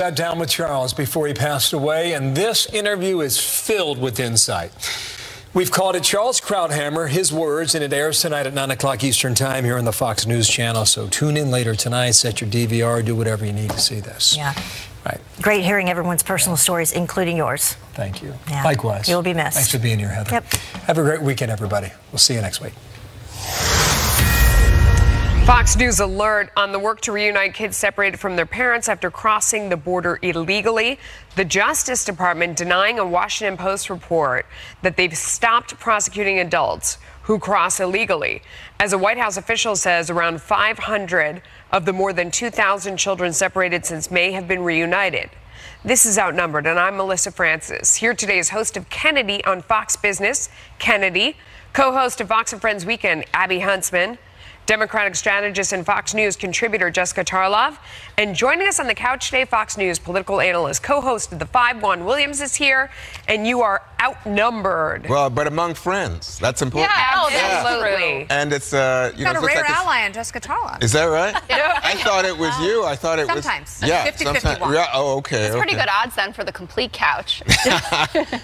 Sat down with Charles before he passed away, and this interview is filled with insight. We've called it Charles Krauthammer, his words, and it airs tonight at 9 o'clock Eastern Time here on the Fox News Channel. So tune in later tonight, set your DVR, do whatever you need to see this. Yeah. Right. Great hearing everyone's personal stories, including yours. Thank you. Yeah. Likewise. You'll be missed. Thanks for being here, Heather. Yep. Have a great weekend, everybody. We'll see you next week. Fox News alert on the work to reunite kids separated from their parents after crossing the border illegally. The Justice Department denying a Washington Post report that they've stopped prosecuting adults who cross illegally. As a White House official says, around 500 of the more than 2,000 children separated since May have been reunited. This is Outnumbered, and I'm Melissa Francis. Here today is host of Kennedy on Fox Business, Kennedy, co-host of Fox and Friends Weekend, Abby Huntsman, Democratic strategist and Fox News contributor Jessica Tarlov, and joining us on the couch today, Fox News political analyst, co-host of The Five, Juan Williams is here, and you are outnumbered. Well, but among friends, that's important. Yeah, absolutely. And it's got a rare ally on Jessica Tarlov. Is that right? I thought it was you. I thought it was. Sometimes. Yeah, 50-50. Yeah. Oh, okay. It's pretty good odds then for the complete couch.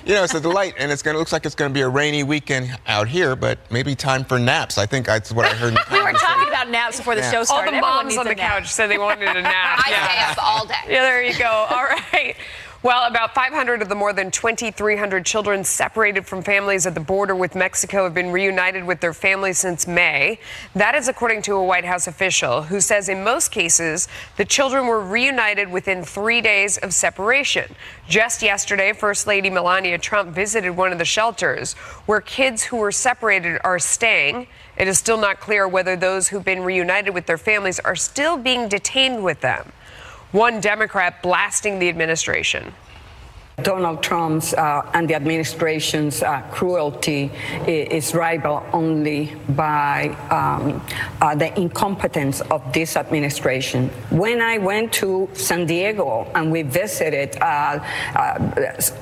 You know, it's a delight, and looks like it's going to be a rainy weekend out here, but maybe time for naps. I think that's what I heard. We were talking about naps before the show started. All the moms on the couch said they wanted a nap. I stay up all day. Yeah, there you go. All right. Well, about 500 of the more than 2,300 children separated from families at the border with Mexico have been reunited with their families since May. That is according to a White House official who says in most cases, the children were reunited within 3 days of separation. Just yesterday, First Lady Melania Trump visited one of the shelters where kids who were separated are staying. It is still not clear whether those who've been reunited with their families are still being detained with them. One Democrat blasting the administration. Donald Trump's and the administration's cruelty is rivaled only by the incompetence of this administration. When I went to San Diego and we visited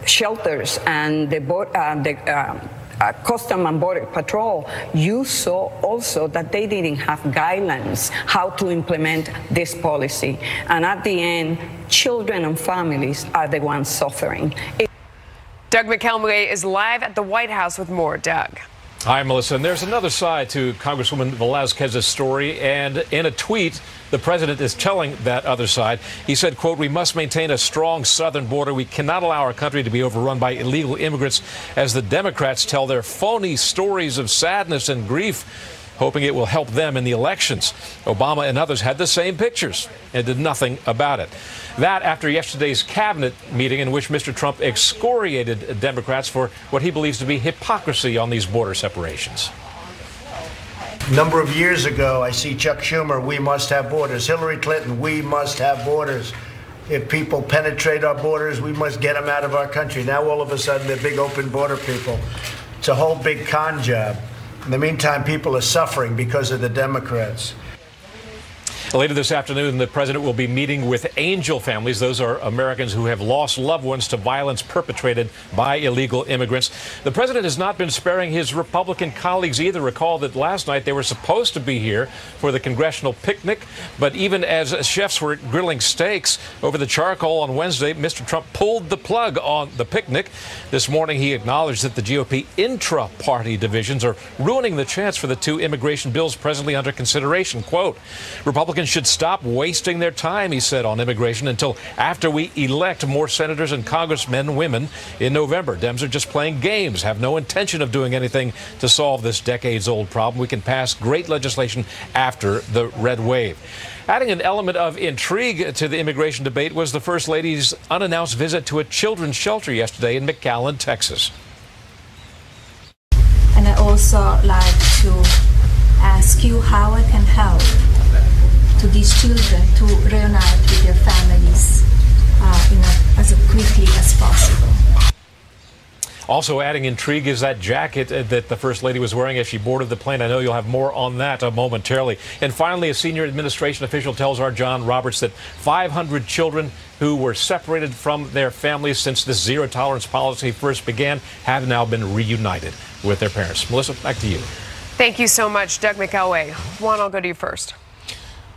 shelters and the Customs and Border Patrol, you saw also that they didn't have guidelines how to implement this policy. And at the end, children and families are the ones suffering. Doug McElway is live at the White House with more. Doug. Hi, Melissa. And there's another side to Congresswoman Velazquez's story. And in a tweet, the president is telling that other side. He said, quote, "We must maintain a strong southern border. We cannot allow our country to be overrun by illegal immigrants as the Democrats tell their phony stories of sadness and grief, hoping it will help them in the elections." Obama and others had the same pictures and did nothing about it. That after yesterday's cabinet meeting in which Mr. Trump excoriated Democrats for what he believes to be hypocrisy on these border separations. A number of years ago, I see Chuck Schumer, we must have borders. Hillary Clinton, we must have borders. If people penetrate our borders, we must get them out of our country. Now all of a sudden they're big open border people. It's a whole big con job. In the meantime, people are suffering because of the Democrats. Later this afternoon, the president will be meeting with angel families. Those are Americans who have lost loved ones to violence perpetrated by illegal immigrants. The president has not been sparing his Republican colleagues either. Recall that last night they were supposed to be here for the congressional picnic, but even as chefs were grilling steaks over the charcoal on Wednesday, Mr. Trump pulled the plug on the picnic. This morning, he acknowledged that the GOP intra-party divisions are ruining the chance for the two immigration bills presently under consideration. Quote, "Republicans should stop wasting their time," he said, on immigration until after we elect more senators and congressmen and women in November. Dems are just playing games, have no intention of doing anything to solve this decades-old problem. We can pass great legislation after the red wave. Adding an element of intrigue to the immigration debate was the First Lady's unannounced visit to a children's shelter yesterday in McAllen, Texas. And I also like to ask you how I can help to these children to reunite with their families as quickly as possible. Also adding intrigue is that jacket that the First Lady was wearing as she boarded the plane. I know you'll have more on that momentarily. And finally, a senior administration official tells our John Roberts that 500 children who were separated from their families since this zero-tolerance policy first began have now been reunited with their parents. Melissa, back to you. Thank you so much, Doug McElway. Juan, I'll go to you first.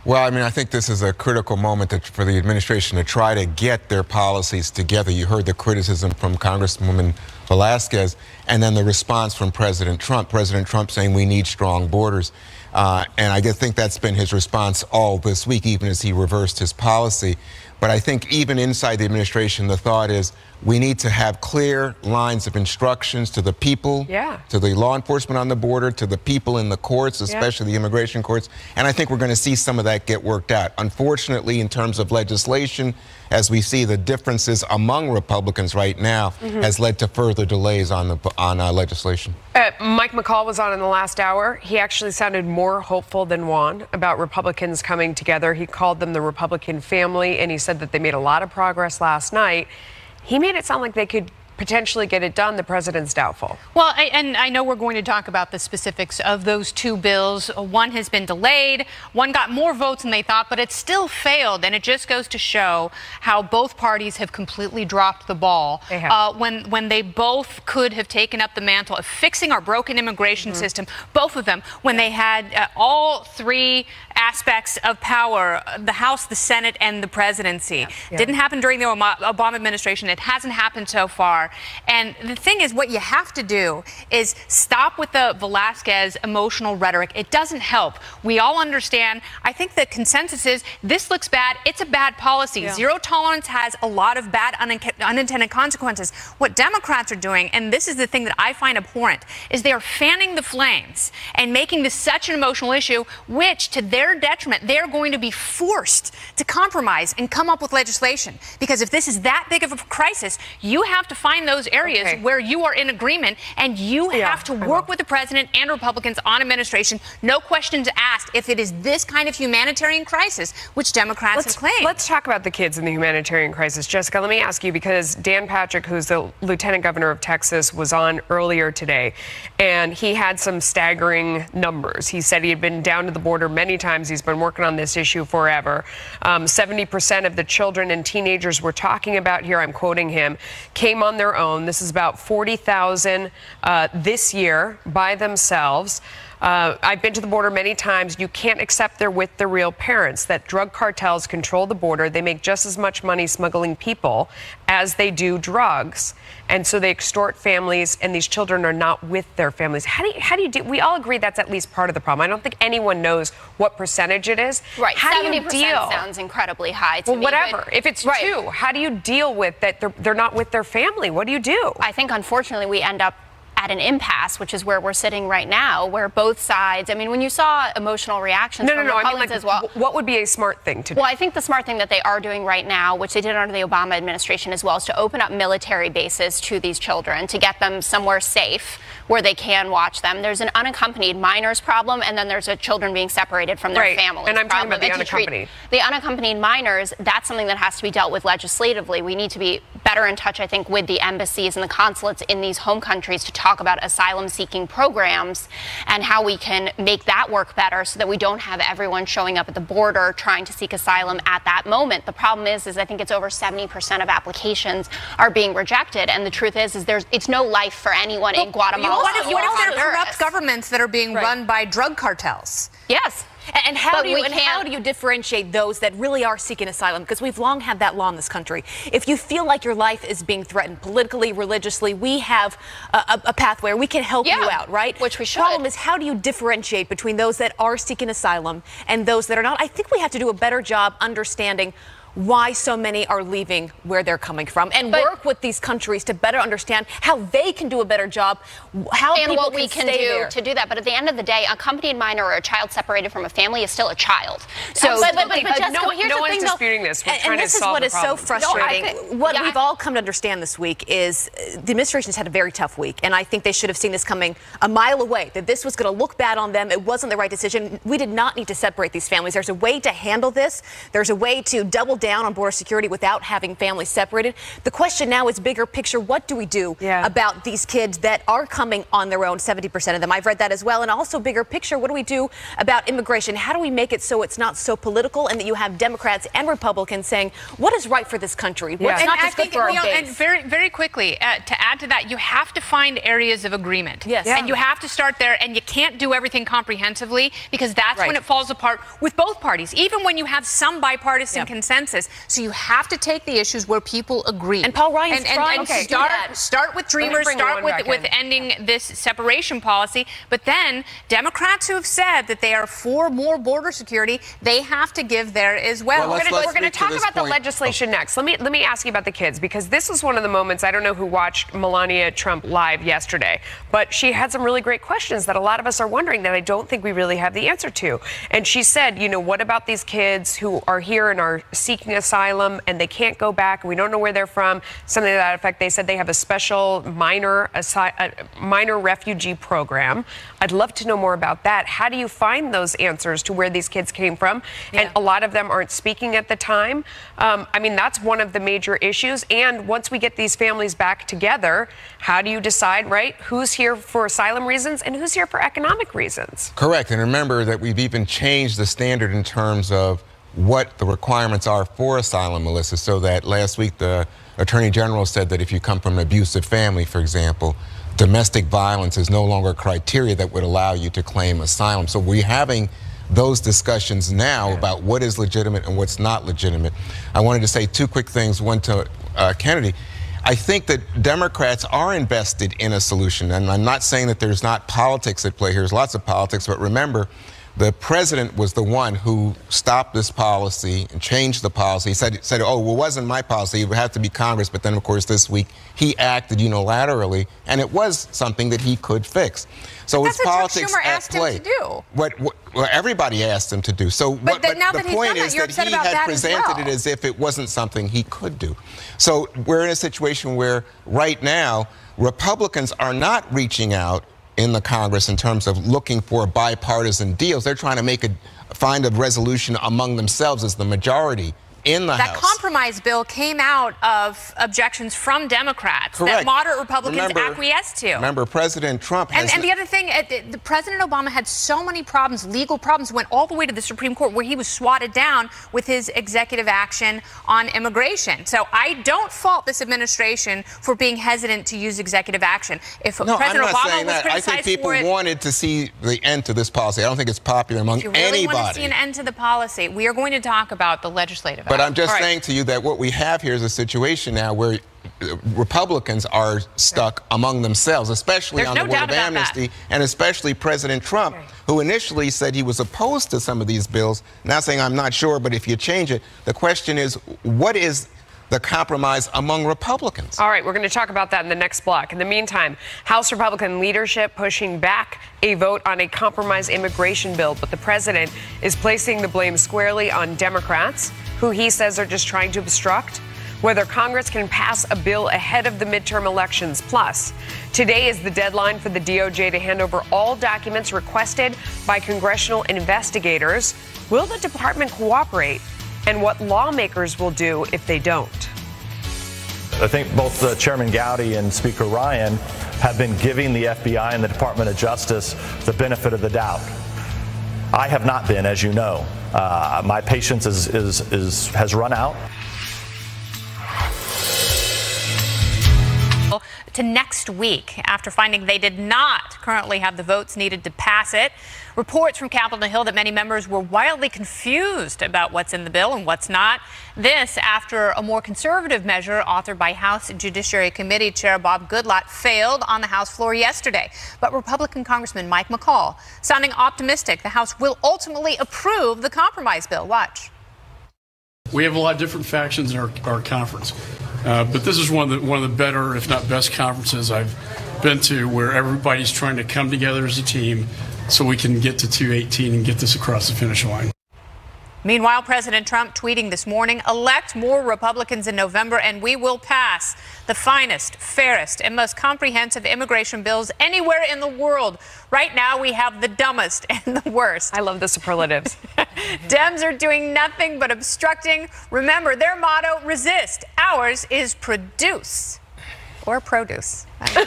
Well, I mean, I think this is a critical moment for the administration to try to get their policies together. You heard the criticism from Congresswoman Velasquez, and then the response from President Trump. President Trump saying we need strong borders. And I think that's been his response all this week, even as he reversed his policy. But I think even inside the administration, the thought is we need to have clear lines of instructions to the people, to the law enforcement on the border, to the people in the courts, especially the immigration courts. And I think we're going to see some of that get worked out. Unfortunately, in terms of legislation, as we see the differences among Republicans right now, has led to further delays on legislation. Mike McCall was on in the last hour. He actually sounded more hopeful than Juan about Republicans coming together. He called them the Republican family, and he said that they made a lot of progress last night. He made it sound like they could potentially get it done. The president's doubtful. Well, and I know we're going to talk about the specifics of those two bills. One has been delayed. One got more votes than they thought, but it still failed. And it just goes to show how both parties have completely dropped the ball. They have. When they both could have taken up the mantle of fixing our broken immigration system, both of them, when they had all three aspects of power, the House, the Senate, and the presidency. Didn't happen during the Obama administration. It hasn't happened so far. And the thing is, what you have to do is stop with the Velasquez emotional rhetoric. It doesn't help. We all understand. I think the consensus is this looks bad. It's a bad policy. Zero tolerance has a lot of bad unintended consequences. What Democrats are doing, and this is the thing that I find abhorrent, is they are fanning the flames and making this such an emotional issue, which to their detriment, they're going to be forced to compromise and come up with legislation. Because if this is that big of a crisis, you have to find those areas where you are in agreement, and you have to work with the president and Republicans on administration. No questions asked if it is this kind of humanitarian crisis, which Democrats have claimed. Let's talk about the kids in the humanitarian crisis. Jessica, let me ask you, because Dan Patrick, who's the lieutenant governor of Texas, was on earlier today, and he had some staggering numbers. He said he had been down to the border many times. He's been working on this issue forever. 70% of the children and teenagers we're talking about here, I'm quoting him, came on their own. This is about 40,000 this year by themselves. I've been to the border many times. You can't accept they're with their real parents, that drug cartels control the border. They make just as much money smuggling people as they do drugs. And so they extort families, and these children are not with their families. How do you do? We all agree that's at least part of the problem. I don't think anyone knows what percentage it is. Right. How 70% do you deal? Sounds incredibly high to me. Well, whatever. If it's two, how do you deal with that they're not with their family? What do you do? I think, unfortunately, we end up at an impasse, which is where we're sitting right now, where both sides, I mean, when you saw emotional reactions from Republicans I mean, as well. What would be a smart thing to do? Well, I think the smart thing that they are doing right now, which they did under the Obama administration as well, is to open up military bases to these children, to get them somewhere safe where they can watch them. There's an unaccompanied minors problem, and then there's a children being separated from their families. And I'm talking about the unaccompanied. The unaccompanied minors, that's something that has to be dealt with legislatively. We need to be better in touch, I think, with the embassies and the consulates in these home countries to talk about asylum-seeking programs and how we can make that work better so that we don't have everyone showing up at the border trying to seek asylum at that moment. The problem is I think it's over 70% of applications are being rejected, and the truth is it's no life for anyone in Guatemala. What if there are corrupt governments that are being run by drug cartels? Yes. And how do you differentiate those that really are seeking asylum? Because we've long had that law in this country. If you feel like your life is being threatened politically, religiously, we have a pathway where we can help you out, right? Which we should. The problem is, how do you differentiate between those that are seeking asylum and those that are not? I think we have to do a better job understanding why so many are leaving where they're coming from, and work with these countries to better understand how they can do a better job, how and people what we can do to do that. But at the end of the day, a accompanied minor or a child separated from a family is still a child. So, but Jessica, no one's disputing this. We're trying to solve the problem. And this is what is so frustrating. What we've all come to understand this week is the administration's had a very tough week, and I think they should have seen this coming a mile away, that this was going to look bad on them. It wasn't the right decision. We did not need to separate these families. There's a way to handle this. There's a way to double down on border security without having families separated. The question now is bigger picture. What do we do about these kids that are coming on their own, 70% of them? I've read that as well. And also bigger picture, what do we do about immigration? How do we make it so it's not so political and that you have Democrats and Republicans saying, what is right for this country? What's not just good for our base? And very quickly, to add to that, you have to find areas of agreement. Yes. And you have to start there, and you can't do everything comprehensively, because that's when it falls apart with both parties, even when you have some bipartisan consensus. So you have to take the issues where people agree. And Paul Ryan's trying to start with Dreamers, start with ending this separation policy. But then Democrats who have said that they are for more border security, they have to give there as well. We're going to talk about the legislation next. Let me ask you about the kids, because this was one of the moments, I don't know who watched Melania Trump live yesterday, but she had some really great questions that a lot of us are wondering that I don't think we really have the answer to. And she said, you know, what about these kids who are here and are seeking asylum and they can't go back and we don't know where they're from? Something to that effect. They said they have a special minor refugee program. I'd love to know more about that. How do you find those answers to where these kids came from? And a lot of them aren't speaking at the time. I mean, that's one of the major issues. And once we get these families back together, how do you decide, right, who's here for asylum reasons and who's here for economic reasons? Correct. And remember that we've even changed the standard in terms of what the requirements are for asylum, Melissa, so that last week the Attorney General said that if you come from an abusive family, for example, domestic violence is no longer a criteria that would allow you to claim asylum. So we're having those discussions now about what is legitimate and what's not legitimate. I wanted to say two quick things, one to Kennedy. I think that Democrats are invested in a solution, and I'm not saying that there's not politics at play here. There's lots of politics, but remember, the president was the one who stopped this policy and changed the policy. He said, oh, well, it wasn't my policy. It would have to be Congress. But then, of course, this week he acted unilaterally, and it was something that he could fix. So it's politics at play. Him to do. Well, everybody asked him to do. So, but the point is that he had presented it as if it wasn't something he could do. So we're in a situation where right now Republicans are not reaching out in the Congress in terms of looking for bipartisan deals. They're trying to find a resolution among themselves as the majority in the House. That compromise bill came out of objections from Democrats that moderate Republicans acquiesced to. Remember, President Trump has... And the other thing, President Obama had so many problems, legal problems, went all the way to the Supreme Court where he was swatted down with his executive action on immigration. So I don't fault this administration for being hesitant to use executive action. If President Obama was criticized for it... I think people wanted to see the end to this policy. I don't think it's popular among anybody. If you really want to see an end to the policy, we are going to talk about the legislative act. But I'm just saying to you that what we have here is a situation now where Republicans are stuck among themselves, especially on the word of amnesty, and especially President Trump, who initially said he was opposed to some of these bills, now saying, I'm not sure, but if you change it. The question is, what is the compromise among Republicans? All right, we're going to talk about that in the next block. In the meantime, House Republican leadership pushing back a vote on a compromise immigration bill, but the president is placing the blame squarely on Democrats, who he says are just trying to obstruct whether Congress can pass a bill ahead of the midterm elections. Plus, today is the deadline for the DOJ to hand over all documents requested by congressional investigators. Will the department cooperate? And what lawmakers will do if they don't? I think both Chairman Gowdy and Speaker Ryan have been giving the FBI and the Department of Justice the benefit of the doubt. I have not been, as you know. My patience has run out. To next week, after finding they did not currently have the votes needed to pass it. Reports from Capitol Hill that many members were wildly confused about what's in the bill and what's not. This after a more conservative measure authored by House Judiciary Committee Chair Bob Goodlatte failed on the House floor yesterday. But Republican Congressman Mike McCall sounding optimistic the House will ultimately approve the compromise bill. Watch. We have a lot of different factions in our conference. But this is one of the better, if not best, conferences I've been to, where everybody's trying to come together as a team so we can get to 218 and get this across the finish line. Meanwhile, President Trump tweeting this morning, elect more Republicans in November and we will pass the finest, fairest, and most comprehensive immigration bills anywhere in the world. Right now, we have the dumbest and the worst. I love the superlatives. Dems are doing nothing but obstructing. Remember, their motto, resist. Ours is produce. Or produce. That's how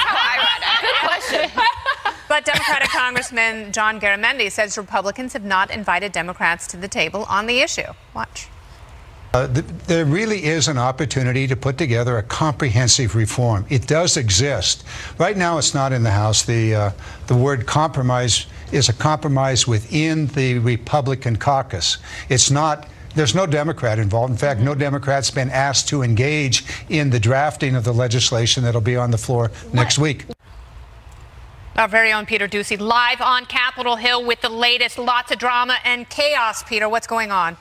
I read it. Good question. But Democratic Congressman John Garamendi says Republicans have not invited Democrats to the table on the issue. Watch. There really is an opportunity to put together a comprehensive reform. It does exist. Right now, it's not in the House. The word compromise is a compromise within the Republican caucus. It's not. There's no Democrat involved. In fact, no Democrat's been asked to engage in the drafting of the legislation that'll be on the floor next week. Our very own Peter Ducey live on Capitol Hill with the latest. Lots of drama and chaos. Peter, what's going on?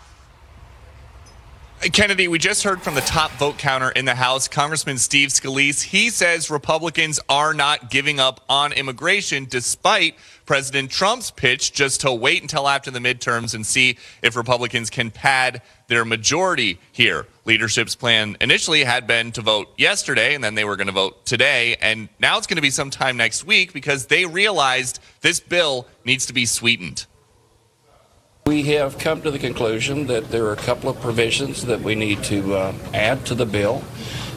Kennedy, we just heard from the top vote counter in the House, Congressman Steve Scalise. He says Republicans are not giving up on immigration, despite President Trump's pitch just to wait until after the midterms and see if Republicans can pad their majority here. Leadership's plan initially had been to vote yesterday, and then they were going to vote today. And now it's going to be sometime next week because they realized this bill needs to be sweetened. We have come to the conclusion that there are a couple of provisions that we need to add to the bill,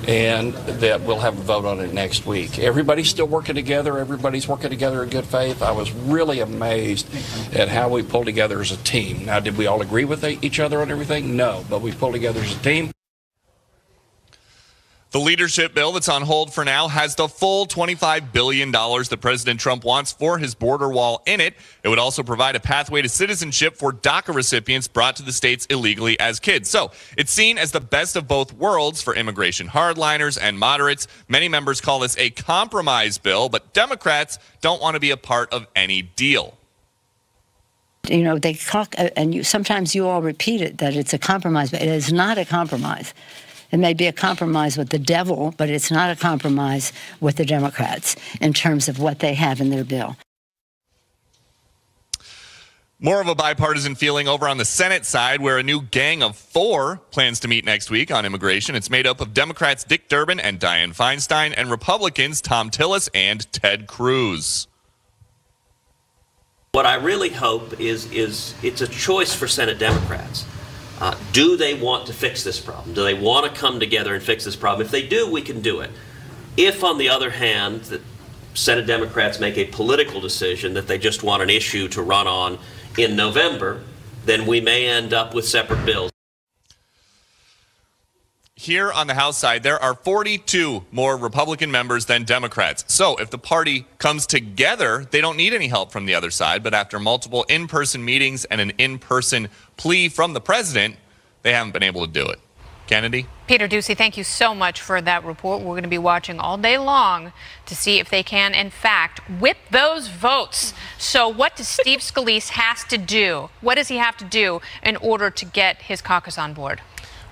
and that we'll have a vote on it next week. Everybody's still working together. Everybody's working together in good faith. I was really amazed at how we pulled together as a team. Now, did we all agree with each other on everything? No, but we pulled together as a team. The leadership bill that's on hold for now has the full $25 billion that President Trump wants for his border wall in it. It would also provide a pathway to citizenship for DACA recipients brought to the states illegally as kids. So it's seen as the best of both worlds for immigration hardliners and moderates. Many members call this a compromise bill, but Democrats don't want to be a part of any deal. You know, they talk, and sometimes you all repeat it, that it's a compromise, but it is not a compromise. It may be a compromise with the devil, but it's not a compromise with the Democrats in terms of what they have in their bill. More of a bipartisan feeling over on the Senate side, where a new gang of 4 plans to meet next week on immigration. It's made up of Democrats Dick Durbin and Dianne Feinstein and Republicans Tom Tillis and Ted Cruz. What I really hope is it's a choice for Senate Democrats. Do they want to fix this problem? Do they want to come together and fix this problem? If they do, we can do it. If, on the other hand, the Senate Democrats make a political decision that they just want an issue to run on in November, then we may end up with separate bills. Here on the House side, there are 42 more Republican members than Democrats. So if the party comes together, they don't need any help from the other side. But after multiple in-person meetings and an in-person plea from the president, they haven't been able to do it. Kennedy? Peter Ducey, thank you so much for that report. We're going to be watching all day long to see if they can, in fact, whip those votes. So what does Steve Scalise have to do? What does he have to do in order to get his caucus on board?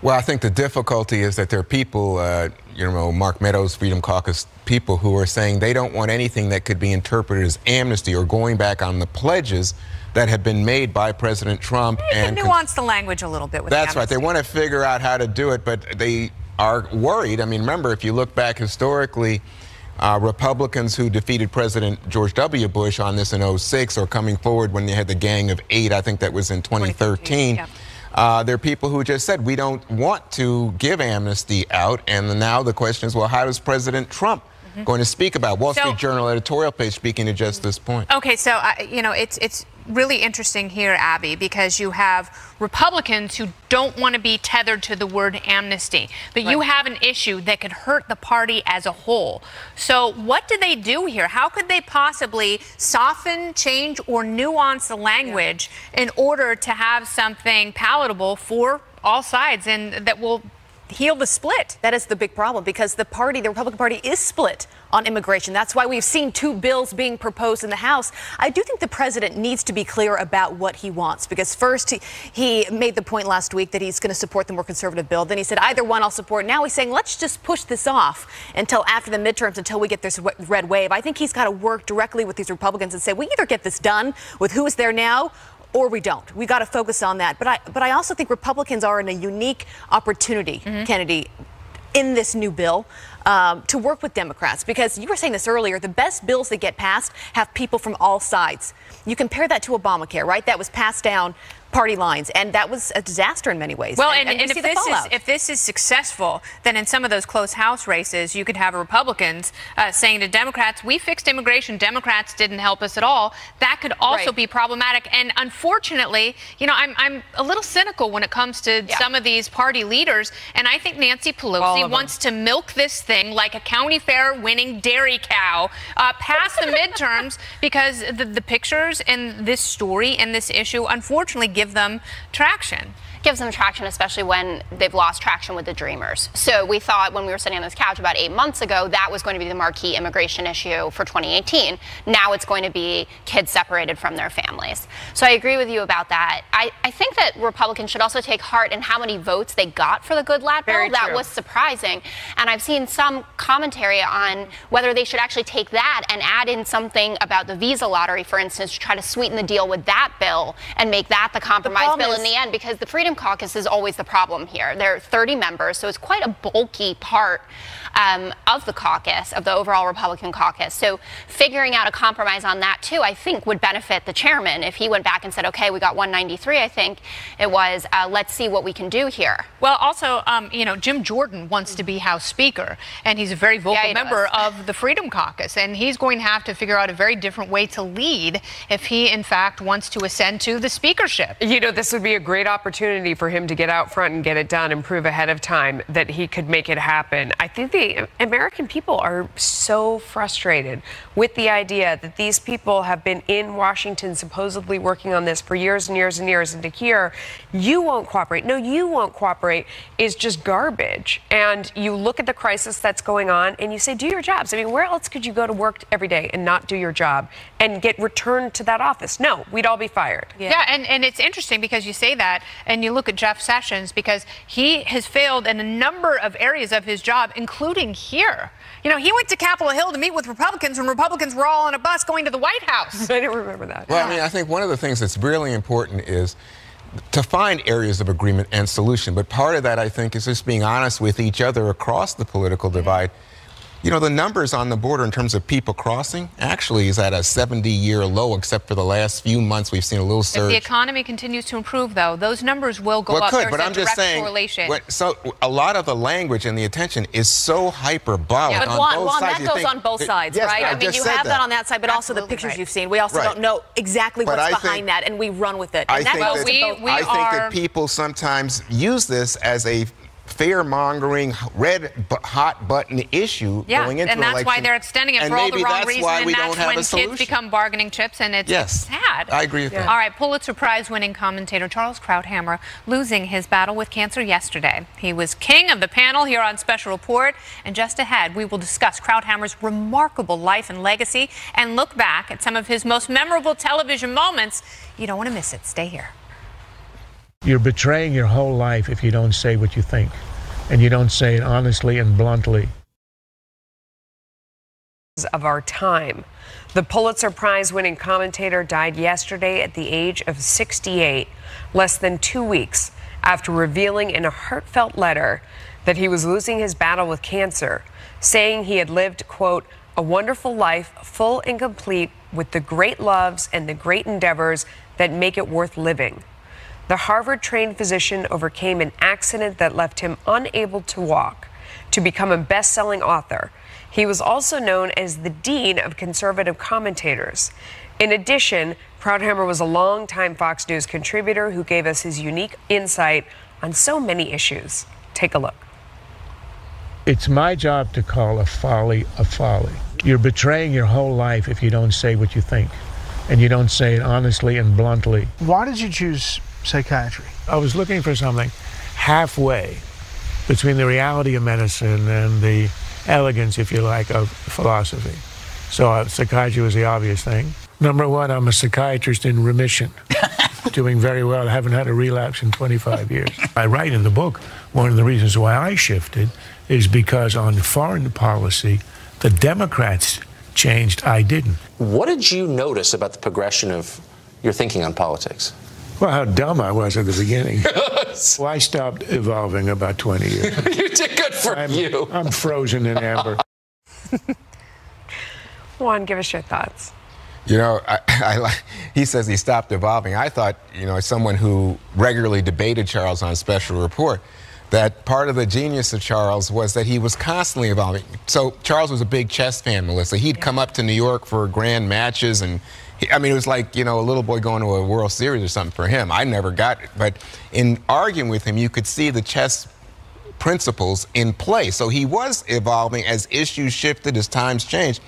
Well, I think the difficulty is that there are people, Mark Meadows, Freedom Caucus people, who are saying they don't want anything that could be interpreted as amnesty or going back on the pledges that have been made by President Trump. And nuance the language a little bit with That's right. They want to figure out how to do it, but they are worried. I mean, remember, if you look back historically, Republicans who defeated President George W. Bush on this in 2006 or coming forward when they had the Gang of 8, I think that was in 2013. Yep. There are people who just said, we don't want to give amnesty out. And now the question is, well, how does President Trump going to speak about? Wall Street Journal editorial page speaking to just this point. Okay, so, it's really interesting here, Abby, because you have Republicans who don't want to be tethered to the word amnesty. But you have an issue that could hurt the party as a whole. So what do they do here? How could they possibly soften, change, or nuance the language in order to have something palatable for all sides and that will heal the split? That is the big problem, because the Republican Party is split on immigration. That's why we've seen 2 bills being proposed in the House. I do think the president needs to be clear about what he wants, because first he made the point last week that he's going to support the more conservative bill. Then he said either one I'll support. Now he's saying let's just push this off until after the midterms, until we get this red wave. I think he's got to work directly with these Republicans and say we either get this done with who is there now, or we don't. We got to focus on that. But I also think Republicans are in a unique opportunity, Kennedy, in this new bill to work with Democrats, because you were saying this earlier, the best bills that get passed have people from all sides. You compare that to Obamacare, right? That was passed down party lines, and that was a disaster in many ways. Well, and if this is successful, then in some of those close House races, you could have Republicans saying to Democrats, we fixed immigration, Democrats didn't help us at all. That could also be problematic. And unfortunately, you know, I'm a little cynical when it comes to some of these party leaders, and I think Nancy Pelosi wants to milk this thing like a county fair winning dairy cow past the midterms, because the pictures in this story and this issue, unfortunately, give them traction. Gives them traction, especially when they've lost traction with the Dreamers. So we thought when we were sitting on this couch about 8 months ago, that was going to be the marquee immigration issue for 2018. Now it's going to be kids separated from their families. So I agree with you about that. I think that Republicans should also take heart in how many votes they got for the Good Lad bill. That was surprising. And I've seen some commentary on whether they should actually take that and add in something about the visa lottery, for instance, to try to sweeten the deal with that bill and make that the compromise bill in the end, because the Freedom Caucus is always the problem here. There are 30 members, so it's quite a bulky part of the caucus, of the overall Republican caucus. So figuring out a compromise on that, too, I think would benefit the chairman if he went back and said, okay, we got 193, I think it was, let's see what we can do here. Well, also, you know, Jim Jordan wants to be House Speaker, and he's a very vocal member of the Freedom Caucus, and he's going to have to figure out a very different way to lead if he, in fact, wants to ascend to the speakership. You know, this would be a great opportunity for him to get out front and get it done and prove ahead of time that he could make it happen. I think the American people are so frustrated with the idea that these people have been in Washington supposedly working on this for years and years and years, and to hear you won't cooperate, no, you won't cooperate, is just garbage. And you look at the crisis that's going on and you say, do your jobs. I mean, where else could you go to work every day and not do your job and get returned to that office? No, we'd all be fired. Yeah, and it's interesting because you say that, and you look at Jeff Sessions, because he has failed in a number of areas of his job, including here. You know, he went to Capitol Hill to meet with Republicans when Republicans were all on a bus going to the White House. I didn't remember that. Well, I mean, I think one of the things that's really important is to find areas of agreement and solution. But part of that, I think, is just being honest with each other across the political divide. You know, the numbers on the border in terms of people crossing actually is at a 70-year low, except for the last few months we've seen a little surge. If the economy continues to improve, though, those numbers will go up. But I'm just saying, so a lot of the language and the attention is so hyperbolic on both sides. That goes on both sides, right? I mean, you have that on that side, but also the pictures you've seen. We also don't know exactly what's behind that, and we run with it. And I think that people sometimes use this as a fear-mongering, red-hot button issue going into and that's election. Why they're extending it for all the wrong reasons, and that's when kids become bargaining chips, and it's sad. I agree with that. All right, Pulitzer Prize-winning commentator Charles Krauthammer losing his battle with cancer yesterday. He was king of the panel here on Special Report, and just ahead, we will discuss Krauthammer's remarkable life and legacy and look back at some of his most memorable television moments. You don't want to miss it. Stay here. You're betraying your whole life if you don't say what you think, and you don't say it honestly and bluntly. Of our time. The Pulitzer Prize-winning commentator died yesterday at the age of 68, less than 2 weeks after revealing in a heartfelt letter that he was losing his battle with cancer, saying he had lived, quote, a wonderful life, full and complete, with the great loves and the great endeavors that make it worth living. The Harvard-trained physician overcame an accident that left him unable to walk to become a best-selling author. He was also known as the Dean of Conservative Commentators. In addition, Krauthammer was a longtime Fox News contributor who gave us his unique insight on so many issues. Take a look. It's my job to call a folly a folly. You're betraying your whole life if you don't say what you think, and you don't say it honestly and bluntly. Why did you choose psychiatry? I was looking for something halfway between the reality of medicine and the elegance, if you like, of philosophy. So psychiatry was the obvious thing. Number one, I'm a psychiatrist in remission, doing very well. I haven't had a relapse in 25 years. I write in the book, one of the reasons why I shifted is because on foreign policy, the Democrats changed, I didn't. What did you notice about the progression of your thinking on politics? Well, how dumb I was at the beginning. Well, I stopped evolving about 20 years ago. You did good for you. I'm frozen in amber. Juan, give us your thoughts. You know, he says he stopped evolving. I thought, you know, as someone who regularly debated Charles on Special Report, that part of the genius of Charles was that he was constantly evolving. So Charles was a big chess fan, Melissa. He'd come up to New York for grand matches, and I mean, it was like, you know, a little boy going to a World Series or something for him. I never got it. But in arguing with him, you could see the chess principles in play. So he was evolving as issues shifted, as times changed.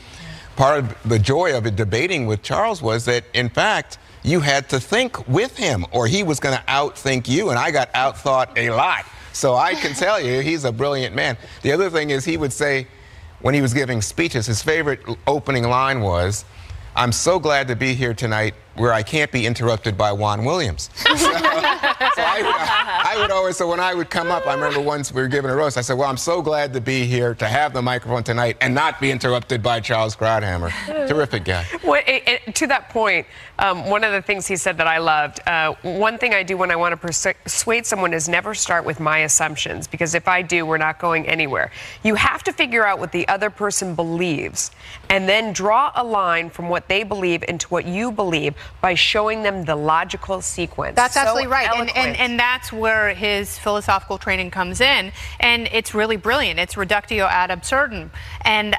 Part of the joy of it debating with Charles was that, in fact, you had to think with him or he was going to outthink you, and I got outthought a lot. So I can tell you, he's a brilliant man. The other thing is he would say, when he was giving speeches, his favorite opening line was, "I'm so glad to be here tonight where I can't be interrupted by Juan Williams." So I would always, so when I would come up, I remember once we were giving a roast, I said, well, I'm so glad to be here to have the microphone tonight and not be interrupted by Charles Krauthammer. Terrific guy. Well, to that point, one of the things he said that I loved, one thing I do when I want to persuade someone is never start with my assumptions, because if I do, we're not going anywhere. You have to figure out what the other person believes and then draw a line from what they believe into what you believe by showing them the logical sequence. That's absolutely right. And And that's where his philosophical training comes in. And it's really brilliant. It's reductio ad absurdum. And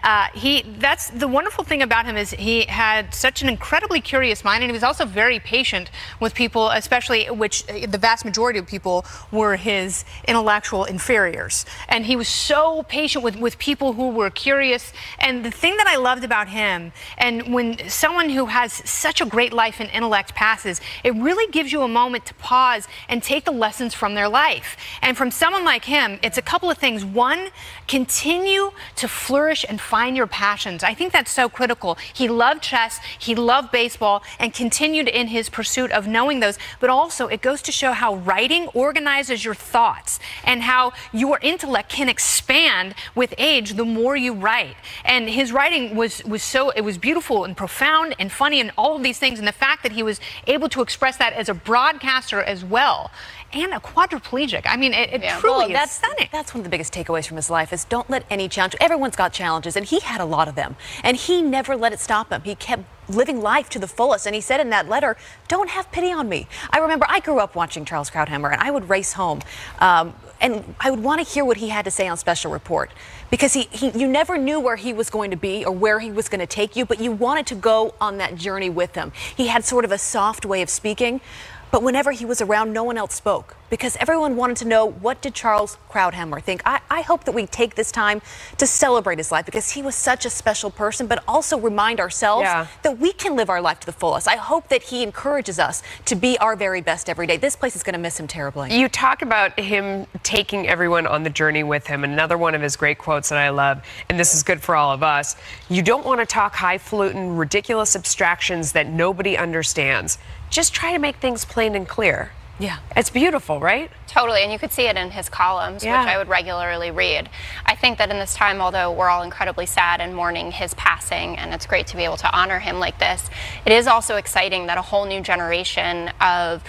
that's the wonderful thing about him, is he had such an incredibly curious mind, and he was also very patient with people, especially, which the vast majority of people were his intellectual inferiors. And he was so patient with people who were curious. And the thing that I loved about him, and when someone who has such a great life and intellect passes, it really gives you a moment to pause and take the lessons from their life. And from someone like him, it's a couple of things. One, continue to flourish and find your passions. I think that's so critical. He loved chess, he loved baseball, and continued in his pursuit of knowing those. But also, it goes to show how writing organizes your thoughts and how your intellect can expand with age the more you write. And his writing was beautiful and profound and funny and all of these things. And the fact that he was able to express that as a broadcaster as well, and a quadriplegic. I mean, it truly is stunning. That's one of the biggest takeaways from his life, is don't let any challenge. Everyone's got challenges, and he had a lot of them. And he never let it stop him. He kept living life to the fullest. And he said in that letter, don't have pity on me. I remember I grew up watching Charles Krauthammer, and I would race home. And I would want to hear what he had to say on Special Report, because you never knew where he was going to be or where he was going to take you, but you wanted to go on that journey with him. He had sort of a soft way of speaking, but whenever he was around, no one else spoke, because everyone wanted to know, what did Charles Krauthammer think? I hope that we take this time to celebrate his life, because he was such a special person, but also remind ourselves that we can live our life to the fullest. I hope that he encourages us to be our very best every day. This place is going to miss him terribly. You talk about him taking everyone on the journey with him. Another one of his great quotes that I love, and this is good for all of us: you don't want to talk highfalutin, ridiculous abstractions that nobody understands. Just try to make things plain and clear. Yeah. It's beautiful, right? Totally, and you could see it in his columns, which I would regularly read. I think that in this time, although we're all incredibly sad and mourning his passing, and it's great to be able to honor him like this, it is also exciting that a whole new generation of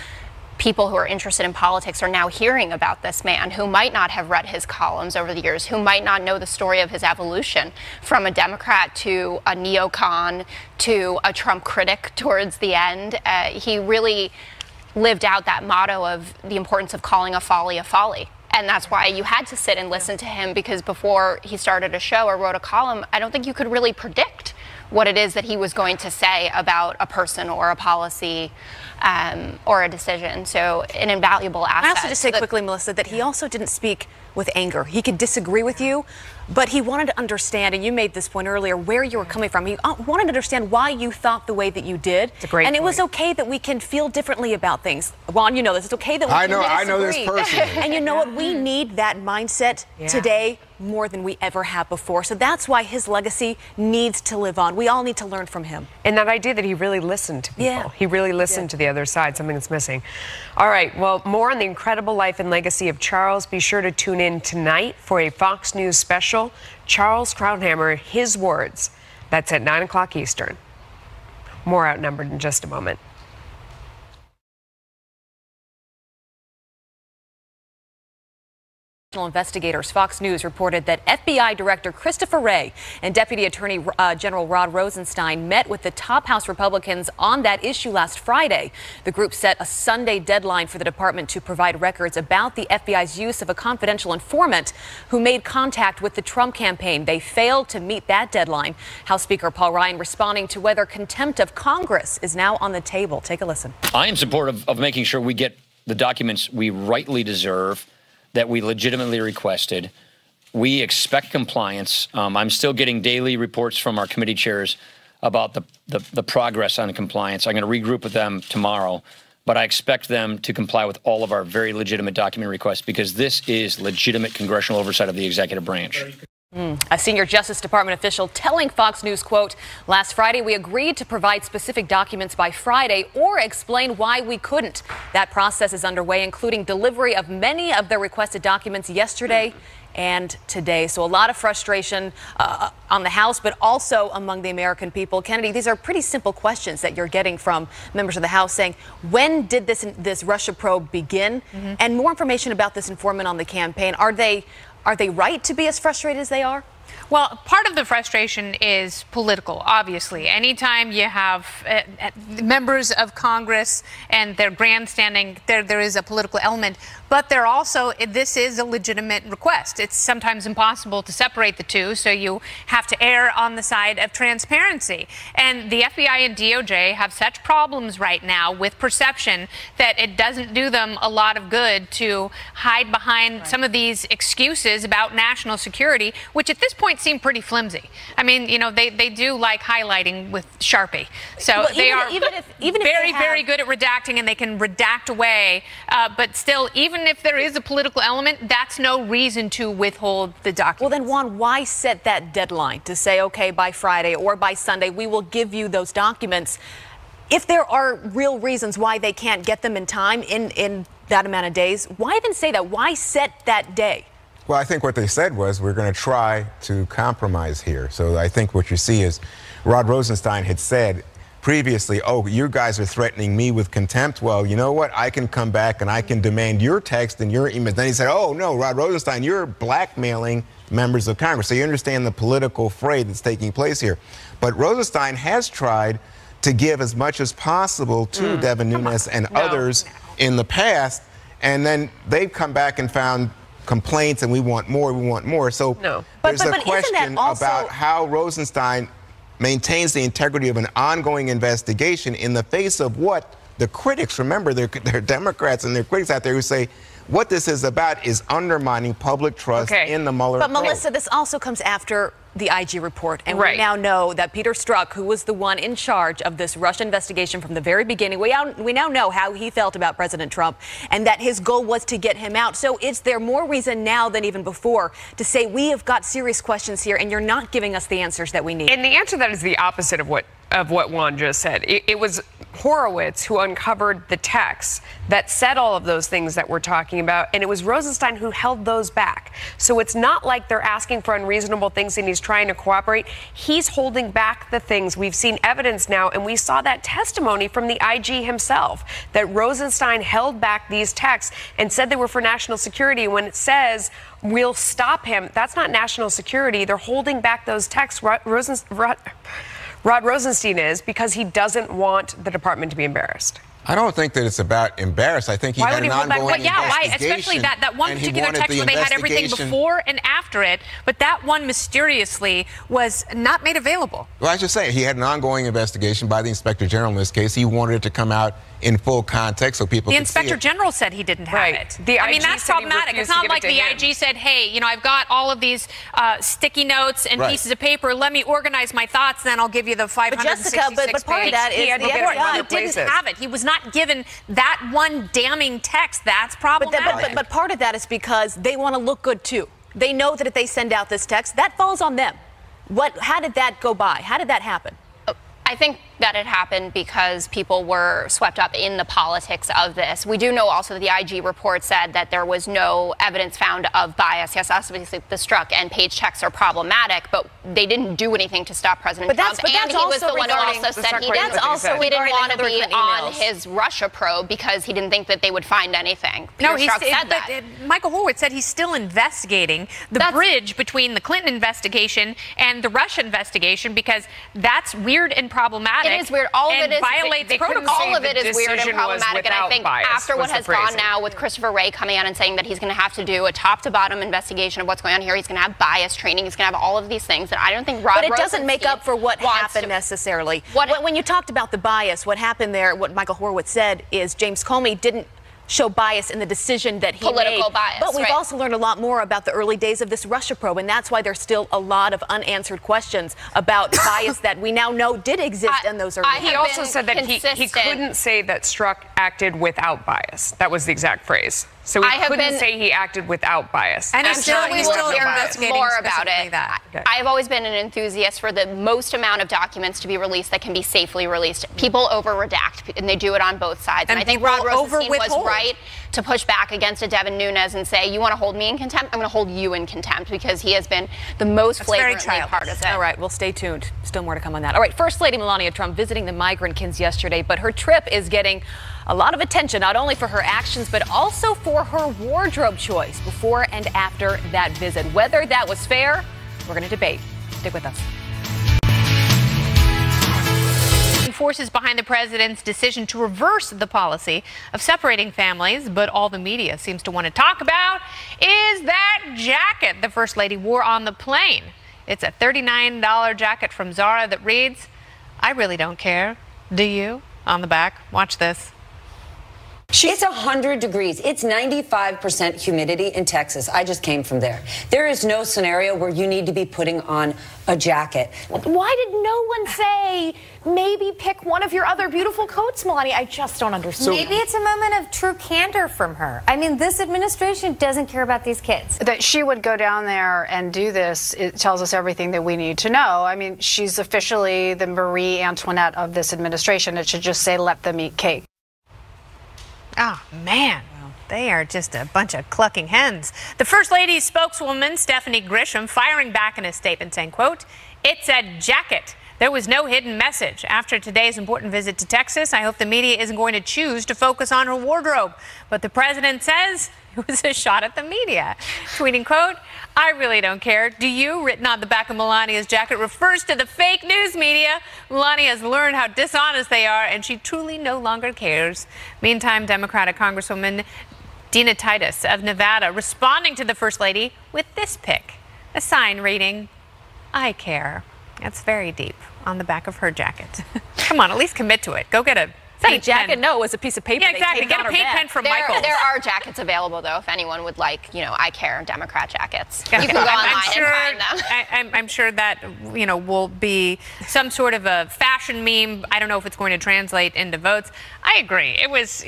people who are interested in politics are now hearing about this man, who might not have read his columns over the years, who might not know the story of his evolution from a Democrat to a neocon to a Trump critic towards the end. He really lived out that motto of the importance of calling a folly a folly. And that's why you had to sit and listen to him, because before he started a show or wrote a column, I don't think you could really predict what it is that he was going to say about a person or a policy or a decision. So an invaluable asset. I also just say quickly, Melissa, that he also didn't speak with anger. He could disagree with you, but he wanted to understand, and you made this point earlier, where you were coming from. He wanted to understand why you thought the way that you did. It's a great point. It was okay that we can feel differently about things. Juan, you know this. It's okay that we can disagree. I know this personally. And you know what? We need that mindset today more than we ever have before. So that's why his legacy needs to live on. We all need to learn from him. And that idea that he really listened to people. Yeah. He really listened to the other side, something that's missing. All right, well, more on the incredible life and legacy of Charles. Be sure to tune in tonight for a Fox News special, Charles Krauthammer, His Words. That's at 9 o'clock Eastern. More Outnumbered in just a moment. congressional investigators. Fox News reported that FBI Director Christopher Wray and Deputy Attorney General Rod Rosenstein met with the top House Republicans on that issue last Friday. The group set a Sunday deadline for the department to provide records about the FBI's use of a confidential informant who made contact with the Trump campaign. They failed to meet that deadline. House Speaker Paul Ryan responding to whether contempt of Congress is now on the table. Take a listen. I am supportive of making sure we get the documents we rightly deserve, that we legitimately requested. We expect compliance. I'm still getting daily reports from our committee chairs about the progress on compliance. I'm going to regroup with them tomorrow, but I expect them to comply with all of our very legitimate document requests because this is legitimate congressional oversight of the executive branch. A senior Justice Department official telling Fox News, quote, last Friday we agreed to provide specific documents by Friday or explain why we couldn't. That process is underway, including delivery of many of the requested documents yesterday and today. So a lot of frustration on the House, but also among the American people. Kennedy, these are pretty simple questions that you're getting from members of the House saying, when did this Russia probe begin? And more information about this informant on the campaign. Are they right to be as frustrated as they are? Well, part of the frustration is political, obviously. Anytime you have members of Congress and they're grandstanding, there is a political element. But they're also, this is a legitimate request. It's sometimes impossible to separate the two, so you have to err on the side of transparency. And the FBI and DOJ have such problems right now with perception that it doesn't do them a lot of good to hide behind some of these excuses about national security, which at this point seem pretty flimsy. I mean, you know, they do like highlighting with Sharpie. So well, they are even if very good at redacting, and they can redact away. But still, even if there is a political element, that's no reason to withhold the documents. Well, then, Juan, why set that deadline to say, okay, by Friday or by Sunday, we will give you those documents? If there are real reasons why they can't get them in time, in that amount of days, why then say that? Why set that day? Well, I think what they said was we're going to try to compromise here. So I think what you see is Rod Rosenstein had said previously, oh, you guys are threatening me with contempt. Well, you know what? I can come back and I can demand your text and your emails. Then he said, oh, no, Rod Rosenstein, you're blackmailing members of Congress. So you understand the political fray that's taking place here. But Rosenstein has tried to give as much as possible to Devin Nunes and others in the past. And then they've come back and found complaints and we want more. So there's a question about how Rosenstein maintains the integrity of an ongoing investigation in the face of what the critics, remember, they're Democrats and their critics out there who say what this is about is undermining public trust in the Mueller probe. But Melissa, this also comes after the IG report, and we now know that Peter Strzok, who was the one in charge of this Russia investigation from the very beginning, we now know how he felt about President Trump and that his goal was to get him out. So is there more reason now than even before to say we have got serious questions here and you're not giving us the answers that we need? And the answer to that is the opposite of what Juan just said. It was Horowitz who uncovered the texts that said all of those things that we're talking about, and it was Rosenstein who held those back. So it's not like they're asking for unreasonable things and he's trying to cooperate. He's holding back the things. We've seen evidence now, and we saw that testimony from the IG himself, that Rosenstein held back these texts and said they were for national security. When it says we'll stop him, that's not national security. They're holding back those texts. Rod Rosenstein is, because he doesn't want the department to be embarrassed. I don't think that it's about embarrassed. I think he had an ongoing investigation. Why? Especially that one particular text where they had everything before and after it, but that one mysteriously was not made available. Well, I should say he had an ongoing investigation by the Inspector General in this case. He wanted it to come out in full context so people could see it. The Inspector General said he didn't have it. I mean, that's problematic. It's not like the IG said, hey, you know, I've got all of these sticky notes and pieces of paper. Let me organize my thoughts, then I'll give you the 566 But Jessica, but part of that is the FBI. He didn't have it. He was not given that one damning text. That's problematic. But part of that is because they want to look good, too. They know that if they send out this text, that falls on them. How did that go by? How did that happen? I think that it happened because people were swept up in the politics of this. We do know also that the IG report said that there was no evidence found of bias. Yes, obviously the Strzok and Page checks are problematic, but they didn't do anything to stop President Trump. And he was the one who also said he didn't want to be on his Russia probe because he didn't think that they would find anything. Strzok said that. Michael Horowitz said he's still investigating the bridge between the Clinton investigation and the Russia investigation because that's weird and problematic. It is weird. All of it is violates protocol. All of it is weird and problematic. And I think after what has gone now with Christopher Wray coming out and saying that he's going to have to do a top-to-bottom investigation of what's going on here, he's going to have bias training, he's going to have all of these things that I don't think Rod But it doesn't make up for what happened necessarily. When you talked about the bias, what happened there, what Michael Horowitz said is James Comey didn't show bias in the decision that he made. Political bias, but we've also learned a lot more about the early days of this Russia probe, and that's why there's still a lot of unanswered questions about bias that we now know did exist in those early days. He also said that he couldn't say that Strzok acted without bias. That was the exact phrase. So he couldn't say he acted without bias. And we will hear more about it. I've always been an enthusiast for the most amount of documents to be released that can be safely released. People over-redact, and they do it on both sides. And I think Rod Rosenstein was right to push back against a Devin Nunes and say, you want to hold me in contempt? I'm going to hold you in contempt, because he has been the most flagrantly partisan. All right, well, stay tuned. Still more to come on that. All right, First Lady Melania Trump visiting the migrant kids yesterday, but her trip is getting a lot of attention, not only for her actions, but also for her wardrobe choice before and after that visit. Whether that was fair, we're going to debate. Stick with us. Forces behind the president's decision to reverse the policy of separating families, but all the media seems to want to talk about is that jacket the First Lady wore on the plane. It's a $39 jacket from Zara that reads, "I really don't care. Do you?" On the back. Watch this. It's 100 degrees. It's 95% humidity in Texas. I just came from there. There is no scenario where you need to be putting on a jacket. Why did no one say, maybe pick one of your other beautiful coats, Melania? I just don't understand. Maybe it's a moment of true candor from her. I mean, this administration doesn't care about these kids. That she would go down there and do this, it tells us everything that we need to know. I mean, she's officially the Marie Antoinette of this administration. It should just say, let them eat cake. Oh, man. They are just a bunch of clucking hens. The First Lady's spokeswoman, Stephanie Grisham, firing back in a statement saying, quote, "It's a jacket. There was no hidden message. After today's important visit to Texas, I hope the media isn't going to choose to focus on her wardrobe. But the president says it was a shot at the media." Tweeting, quote, "I really don't care. Do you?" written on the back of Melania's jacket refers to the fake news media. Melania has learned how dishonest they are, and she truly no longer cares. Meantime, Democratic Congresswoman Dina Titus of Nevada responding to the First Lady with this pic, a sign reading, "I care." That's very deep on the back of her jacket. Come on, at least commit to it. Go get a paint jacket? Pen. No, it was a piece of paper. Yeah, exactly. Get a paint pen from Michael. There are jackets available, though, if anyone would like, I care Democrat jackets. You can go online and find them. I'm sure that, will be some sort of a fashion meme. I don't know if it's going to translate into votes. I agree. It was,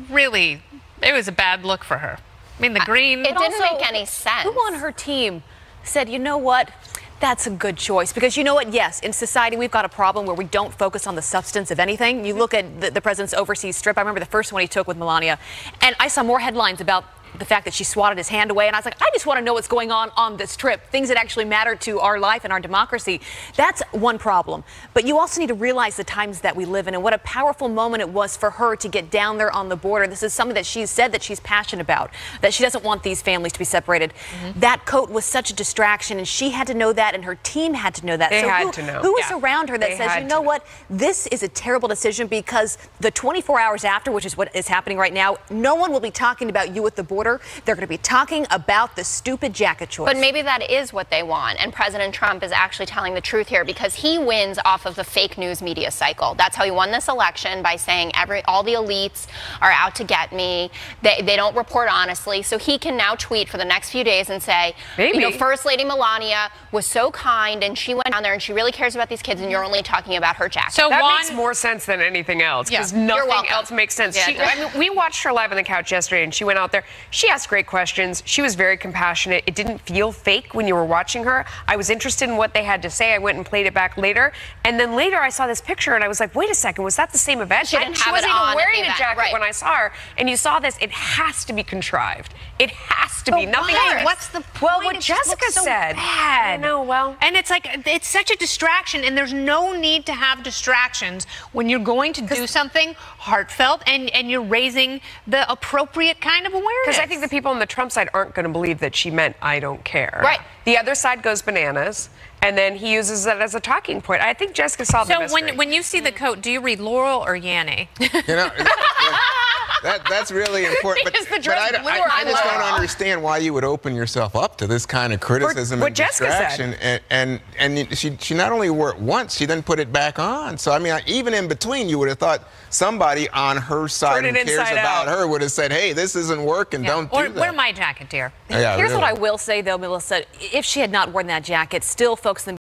really, it was a bad look for her. I mean, the green. It didn't make any sense. Who on her team said, you know what? That's a good choice, because you know what? Yes, in society, we've got a problem where we don't focus on the substance of anything. You look at the president's overseas trip. I remember the first one he took with Melania, and I saw more headlines about the fact that she swatted his hand away, and I was like, I just want to know what's going on this trip, things that actually matter to our life and our democracy. That's one problem. But you also need to realize the times that we live in and what a powerful moment it was for her to get down there on the border. This is something that she's said that she's passionate about, that she doesn't want these families to be separated. That coat was such a distraction, and she had to know that, and her team had to know that. They had to know. Who is around her that says, you know what, this is a terrible decision, because the 24 hours after, which is what is happening right now, no one will be talking about you at the border. They're going to be talking about the stupid jacket choice. But maybe that is what they want, and President Trump is actually telling the truth here, because he wins off of the fake news media cycle. That's how he won this election, by saying all the elites are out to get me. They don't report honestly, so he can now tweet for the next few days and say, First Lady Melania was so kind, and she went down there, and she really cares about these kids, and you're only talking about her jacket. So that makes more sense than anything else, because nothing else makes sense. Yeah, we watched her live on the couch yesterday, and she went out there. She asked great questions. She was very compassionate. It didn't feel fake when you were watching her. I was interested in what they had to say. I went and played it back later. And then later I saw this picture and I was like, wait a second, was that the same event? She didn't have wasn't it on even wearing at the a jacket event, right. when I saw her. And you saw this. It has to be contrived. It has to be. But Nothing why? else. What's the point? Well, what It just Jessica looks so said. bad. I know, well. And it's like, it's such a distraction, and there's no need to have distractions when you're going to do something heartfelt and you're raising the appropriate kind of awareness. Because I think the people on the Trump side aren't going to believe that she meant I don't care. Right. The other side goes bananas, and then he uses that as a talking point. I think Jessica solved the mystery. So when you see the coat, do you read Laurel or Yanni? You know, that's really important. But I just don't understand why you would open yourself up to this kind of criticism and distraction. And she not only wore it once, she then put it back on. So, I mean, even in between, you would have thought somebody on her side who cares about her would have said, hey, this isn't working, don't do that. Wear my jacket, dear. Here's what I will say, though, Melissa. If she had not worn that jacket, still folks in the